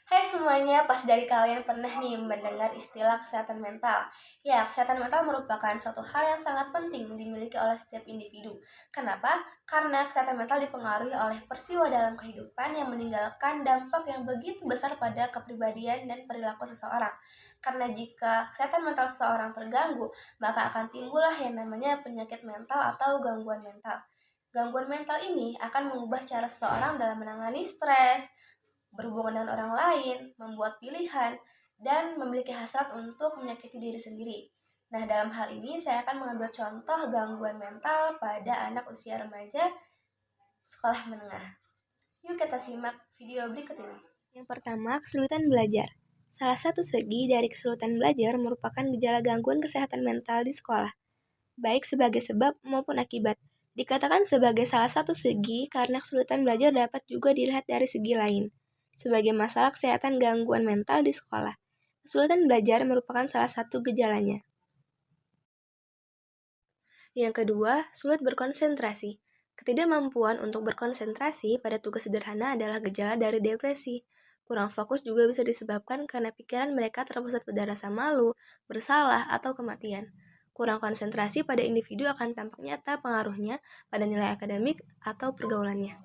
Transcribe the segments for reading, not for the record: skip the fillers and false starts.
Hai semuanya, pasti dari kalian pernah nih mendengar istilah kesehatan mental. Ya, kesehatan mental merupakan suatu hal yang sangat penting dimiliki oleh setiap individu. Kenapa? Karena kesehatan mental dipengaruhi oleh peristiwa dalam kehidupan yang meninggalkan dampak yang begitu besar pada kepribadian dan perilaku seseorang. Karena jika kesehatan mental seseorang terganggu, maka akan timbullah yang namanya penyakit mental atau gangguan mental. Gangguan mental ini akan mengubah cara seseorang dalam menangani stres, berhubungan dengan orang lain, membuat pilihan, dan memiliki hasrat untuk menyakiti diri sendiri. Nah, dalam hal ini saya akan mengambil contoh gangguan mental pada anak usia remaja sekolah menengah. Yuk kita simak video berikut ini. Yang pertama, kesulitan belajar. Salah satu segi dari kesulitan belajar merupakan gejala gangguan kesehatan mental di sekolah, baik sebagai sebab maupun akibat. Dikatakan sebagai salah satu segi karena kesulitan belajar dapat juga dilihat dari segi lain, sebagai masalah kesehatan gangguan mental di sekolah. Kesulitan belajar merupakan salah satu gejalanya. Yang kedua, sulit berkonsentrasi. Ketidakmampuan untuk berkonsentrasi pada tugas sederhana adalah gejala dari depresi. Kurang fokus juga bisa disebabkan karena pikiran mereka terpusat pada rasa malu, bersalah, atau kematian. Kurang konsentrasi pada individu akan tampak nyata pengaruhnya pada nilai akademik atau pergaulannya.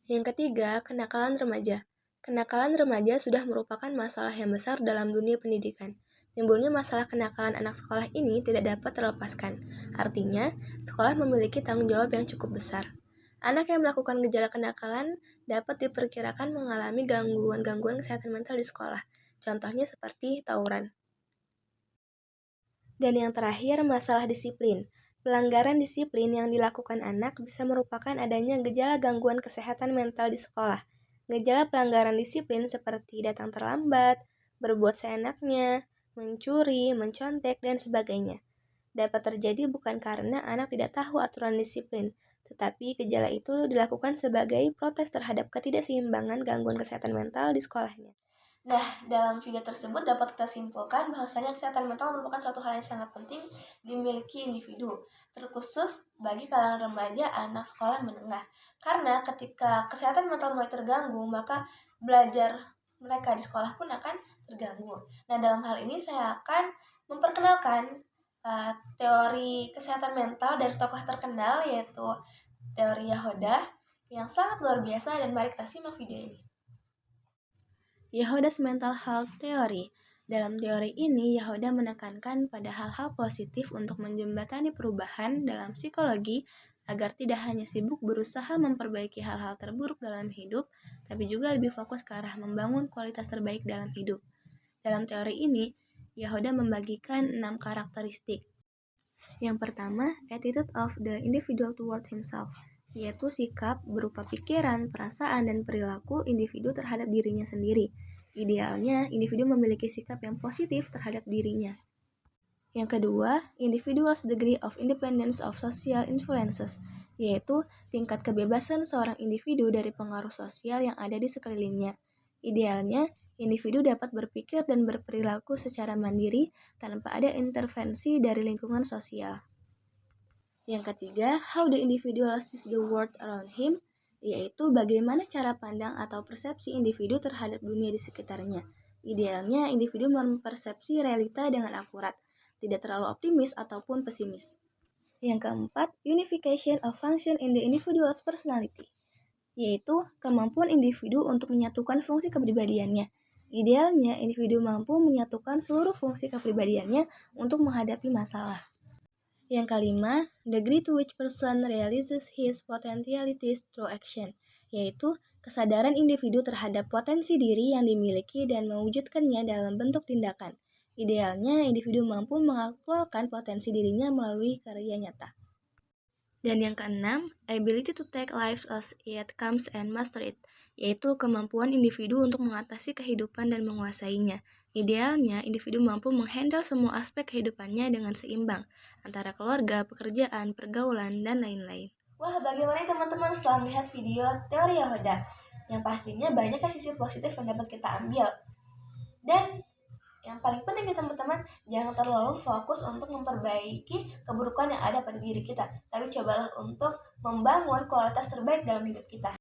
Yang ketiga, kenakalan remaja. Kenakalan remaja sudah merupakan masalah yang besar dalam dunia pendidikan. Timbulnya masalah kenakalan anak sekolah ini tidak dapat terlepaskan. Artinya, sekolah memiliki tanggung jawab yang cukup besar. Anak yang melakukan gejala kenakalan dapat diperkirakan mengalami gangguan-gangguan kesehatan mental di sekolah. Contohnya seperti tawuran. Dan yang terakhir, masalah disiplin. Pelanggaran disiplin yang dilakukan anak bisa merupakan adanya gejala gangguan kesehatan mental di sekolah. Gejala pelanggaran disiplin seperti datang terlambat, berbuat seenaknya, mencuri, mencontek, dan sebagainya. Dapat terjadi bukan karena anak tidak tahu aturan disiplin, tetapi gejala itu dilakukan sebagai protes terhadap ketidakseimbangan gangguan kesehatan mental di sekolahnya. Nah, dalam video tersebut dapat kita simpulkan bahwasanya kesehatan mental merupakan suatu hal yang sangat penting dimiliki individu, terkhusus bagi kalangan remaja anak sekolah menengah. Karena ketika kesehatan mental mulai terganggu, maka belajar mereka di sekolah pun akan terganggu. Nah, dalam hal ini saya akan memperkenalkan teori kesehatan mental dari tokoh terkenal yaitu teori Yahoda yang sangat luar biasa, dan mari kita simak video ini. Yahoda's Mental Health Theory. Dalam teori ini, Yahoda menekankan pada hal-hal positif untuk menjembatani perubahan dalam psikologi agar tidak hanya sibuk berusaha memperbaiki hal-hal terburuk dalam hidup, tapi juga lebih fokus ke arah membangun kualitas terbaik dalam hidup. Dalam teori ini, Yahoda membagikan 6 karakteristik. Yang pertama, attitude of the individual toward himself, yaitu sikap berupa pikiran, perasaan, dan perilaku individu terhadap dirinya sendiri. Idealnya, individu memiliki sikap yang positif terhadap dirinya. Yang kedua, individual's degree of independence of social influences, yaitu tingkat kebebasan seorang individu dari pengaruh sosial yang ada di sekelilingnya. Idealnya, individu dapat berpikir dan berperilaku secara mandiri tanpa ada intervensi dari lingkungan sosial. Yang ketiga, how the individual sees the world around him, yaitu bagaimana cara pandang atau persepsi individu terhadap dunia di sekitarnya. Idealnya, individu mempersepsi realita dengan akurat, tidak terlalu optimis ataupun pesimis. Yang keempat, unification of function in the individual's personality, yaitu kemampuan individu untuk menyatukan fungsi kepribadiannya. Idealnya, individu mampu menyatukan seluruh fungsi kepribadiannya untuk menghadapi masalah. Yang kelima, degree to which person realizes his potentialities through action, yaitu kesadaran individu terhadap potensi diri yang dimiliki dan mewujudkannya dalam bentuk tindakan. Idealnya, individu mampu mengaktualkan potensi dirinya melalui karya nyata. Dan yang keenam, ability to take life as it comes and master it, yaitu kemampuan individu untuk mengatasi kehidupan dan menguasainya. Idealnya, individu mampu menghandle semua aspek kehidupannya dengan seimbang, antara keluarga, pekerjaan, pergaulan, dan lain-lain. Wah, bagaimana teman-teman setelah melihat video teori Yahoda? Yang pastinya banyak sisi positif yang dapat kita ambil. Dan yang paling penting nih teman-teman, jangan terlalu fokus untuk memperbaiki keburukan yang ada pada diri kita, tapi cobalah untuk membangun kualitas terbaik dalam hidup kita.